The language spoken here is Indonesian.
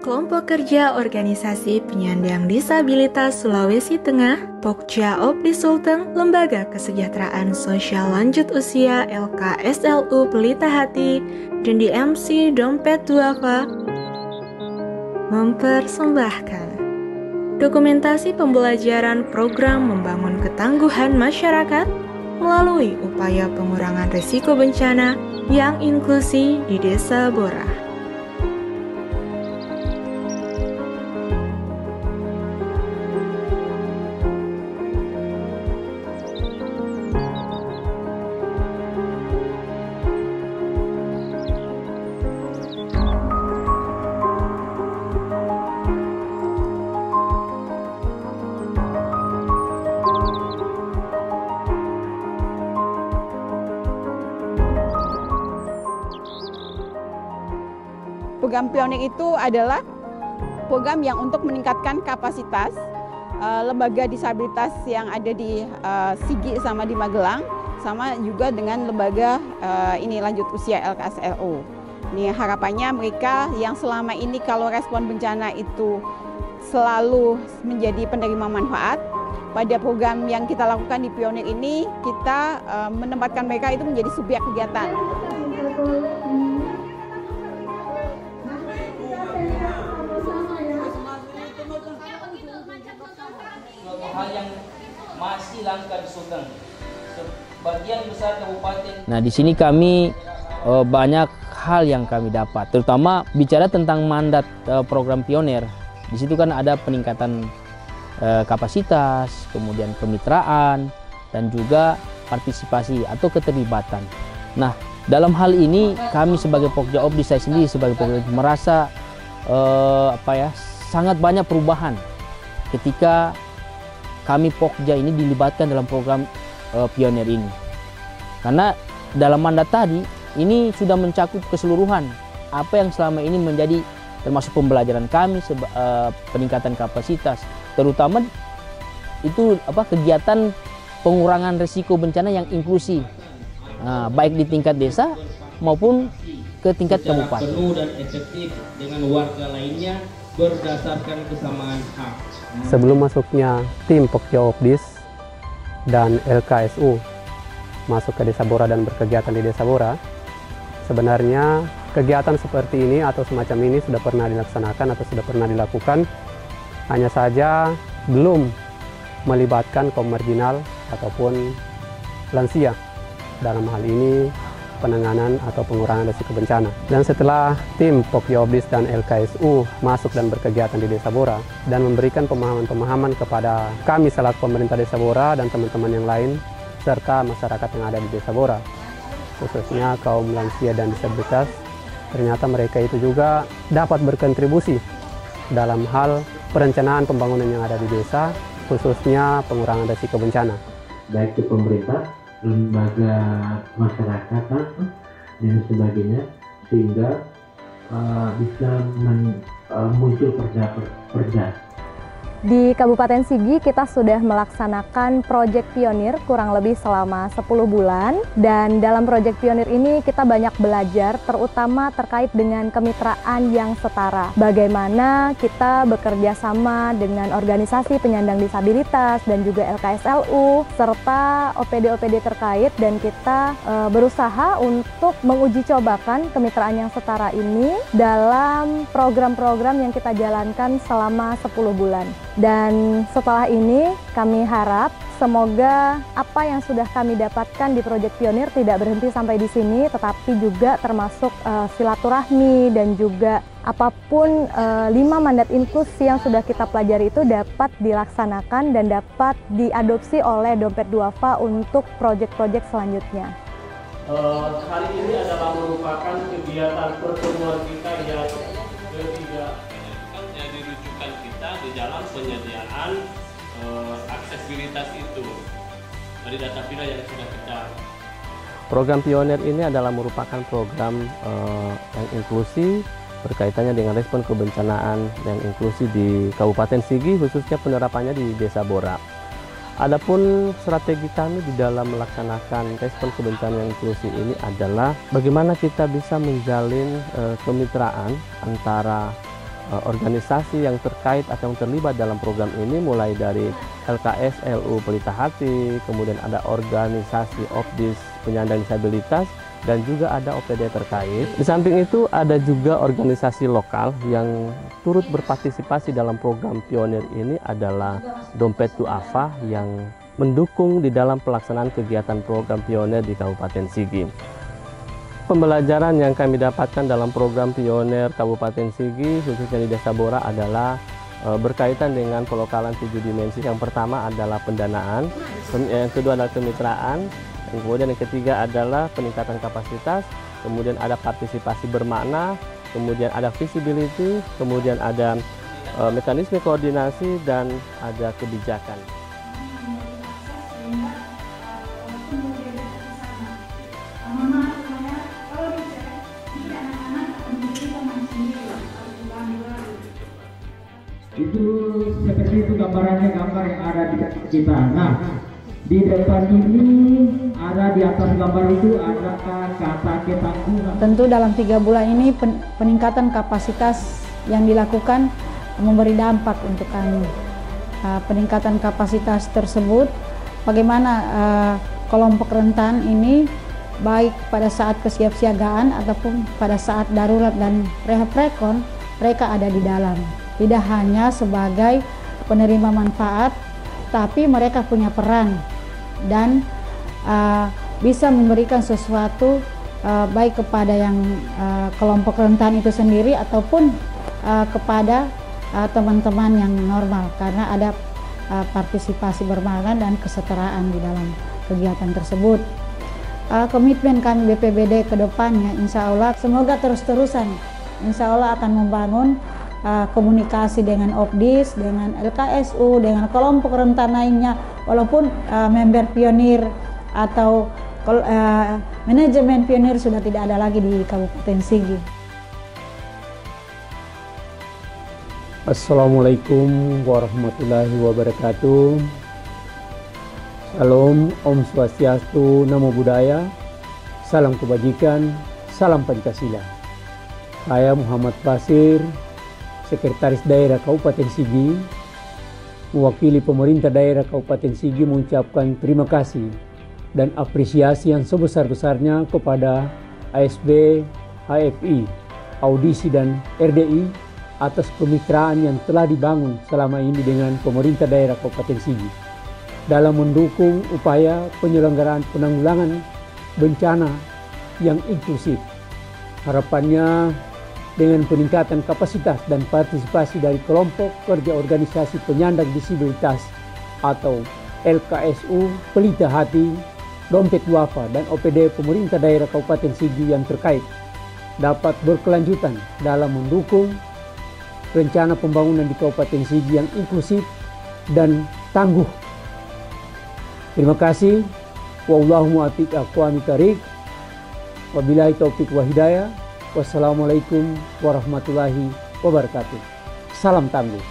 Kelompok Kerja Organisasi Penyandang Disabilitas Sulawesi Tengah, Pokja Opdi Sulteng, Lembaga Kesejahteraan Sosial Lanjut Usia LKSLU Pelita Hati, dan DMC Dompet Duafa mempersembahkan dokumentasi pembelajaran program membangun ketangguhan masyarakat melalui upaya pengurangan risiko bencana yang inklusi di Desa Bora. Program Pionir itu adalah program yang untuk meningkatkan kapasitas lembaga disabilitas yang ada di Sigi sama di Magelang, sama juga dengan lembaga ini lanjut usia LKSLU. Ini harapannya mereka yang selama ini kalau respon bencana itu selalu menjadi penerima manfaat. Pada program yang kita lakukan di Pionir ini, kita menempatkan mereka itu menjadi subjek kegiatan. Hal yang masih langka di Sulteng. Sebagian besar kabupaten. Nah, di sini kami banyak hal yang kami dapat, terutama bicara tentang mandat program Pionir. Di situ kan ada peningkatan kapasitas, kemudian kemitraan, dan juga partisipasi atau keterlibatan. Nah, dalam hal ini kami sebagai Pokja Opdi, saya sendiri sebagai Pokja merasa sangat banyak perubahan ketika kami Pokja ini dilibatkan dalam program Pionir ini. Karena dalam mandat tadi ini sudah mencakup keseluruhan apa yang selama ini menjadi termasuk pembelajaran kami, peningkatan kapasitas, terutama itu kegiatan pengurangan risiko bencana yang inklusif, baik di tingkat desa maupun ke tingkat kabupaten. Penuh dan efektif dengan warga lainnya berdasarkan kesamaan hak. Sebelum masuknya tim Pokja Opdis dan LKSU masuk ke Desa Bora dan berkegiatan di Desa Bora, sebenarnya kegiatan seperti ini atau semacam ini sudah pernah dilaksanakan atau sudah pernah dilakukan, hanya saja belum melibatkan kaum marginal ataupun lansia dalam hal ini penanganan atau pengurangan risiko bencana. Dan setelah tim Pokja Opdis dan LKSU masuk dan berkegiatan di Desa Bora dan memberikan pemahaman-pemahaman kepada kami selaku pemerintah Desa Bora dan teman-teman yang lain serta masyarakat yang ada di Desa Bora, khususnya kaum lansia dan disabilitas, ternyata mereka itu juga dapat berkontribusi dalam hal perencanaan pembangunan yang ada di desa, khususnya pengurangan risiko bencana. Baik itu pemerintah, lembaga masyarakat dan sebagainya, sehingga bisa muncul perda. Di Kabupaten Sigi kita sudah melaksanakan proyek Pionir kurang lebih selama 10 bulan, dan dalam proyek Pionir ini kita banyak belajar terutama terkait dengan kemitraan yang setara. Bagaimana kita bekerja sama dengan organisasi penyandang disabilitas dan juga LKSLU serta OPD-OPD terkait, dan kita berusaha untuk menguji cobakan kemitraan yang setara ini dalam program-program yang kita jalankan selama 10 bulan. Dan setelah ini kami harap semoga apa yang sudah kami dapatkan di proyek Pionir tidak berhenti sampai di sini, tetapi juga termasuk silaturahmi dan juga apapun 5 mandat inklusi yang sudah kita pelajari itu dapat dilaksanakan dan dapat diadopsi oleh Dompet Duafa untuk proyek-proyek selanjutnya. Hari ini adalah merupakan kegiatan pertemuan kita yang ketiga. Jadi rujukan kita di dalam penyediaan aksesibilitas itu dari data pila yang sudah kita. Program Pionir ini adalah merupakan program yang inklusi berkaitannya dengan respon kebencanaan yang inklusi di Kabupaten Sigi, khususnya penerapannya di Desa Bora. Adapun strategi kami di dalam melaksanakan respon kebencanaan yang inklusi ini adalah bagaimana kita bisa menjalin kemitraan antara organisasi yang terkait atau yang terlibat dalam program ini, mulai dari LKSLU Pelita Hati, kemudian ada organisasi OPDIS penyandang disabilitas, dan juga ada OPD terkait. Di samping itu ada juga organisasi lokal yang turut berpartisipasi dalam program pionir ini adalah Dompet Duafa yang mendukung di dalam pelaksanaan kegiatan program pionir di Kabupaten Sigi. Pembelajaran yang kami dapatkan dalam program pionir Kabupaten Sigi, khususnya di Desa Bora, adalah berkaitan dengan pelokalan 7 dimensi. Yang pertama adalah pendanaan, yang kedua adalah kemitraan, kemudian yang ketiga adalah peningkatan kapasitas, kemudian ada partisipasi bermakna, kemudian ada visibility, kemudian ada mekanisme koordinasi, dan ada kebijakan. Itu seperti itu gambarannya, gambar yang ada di depan kita. Nah, di depan ini ada, di atas gambar itu ada kata ketangguhan. Tentu dalam 3 bulan ini peningkatan kapasitas yang dilakukan memberi dampak untuk kami. Peningkatan kapasitas tersebut, bagaimana kelompok rentan ini baik pada saat kesiapsiagaan ataupun pada saat darurat dan rehab rekon, mereka ada di dalam. Tidak hanya sebagai penerima manfaat, tapi mereka punya peran dan bisa memberikan sesuatu baik kepada yang kelompok rentan itu sendiri ataupun kepada teman-teman yang normal, karena ada partisipasi bermakna dan kesetaraan di dalam kegiatan tersebut. Komitmen kami BPBD ke depannya, insya Allah semoga terus-terusan, insya Allah akan membangun komunikasi dengan OPDIS, dengan LKSU, dengan kelompok rentan lainnya, walaupun member pionir atau manajemen pionir sudah tidak ada lagi di Kabupaten Sigi. Assalamualaikum warahmatullahi wabarakatuh. Salam, Om Swastiastu, Namo Buddhaya, salam kebajikan, salam Pancasila. Saya Muhammad Basir, Sekretaris Daerah Kabupaten Sigi, mewakili pemerintah daerah Kabupaten Sigi mengucapkan terima kasih dan apresiasi yang sebesar-besarnya kepada ASB, HFI, Audisi, dan RDI atas kemitraan yang telah dibangun selama ini dengan pemerintah daerah Kabupaten Sigi dalam mendukung upaya penyelenggaraan penanggulangan bencana yang inklusif. Harapannya dengan peningkatan kapasitas dan partisipasi dari kelompok kerja organisasi penyandang disabilitas atau LKSU Pelita Hati, Dompet Duafa, dan OPD pemerintah daerah Kabupaten Sigi yang terkait dapat berkelanjutan dalam mendukung rencana pembangunan di Kabupaten Sigi yang inklusif dan tangguh. Terima kasih. Wallahu muwaffiq aqwamit thariq. Wabillahi taufiq wa hidayah. Wassalamualaikum warahmatullahi wabarakatuh. Salam tangguh.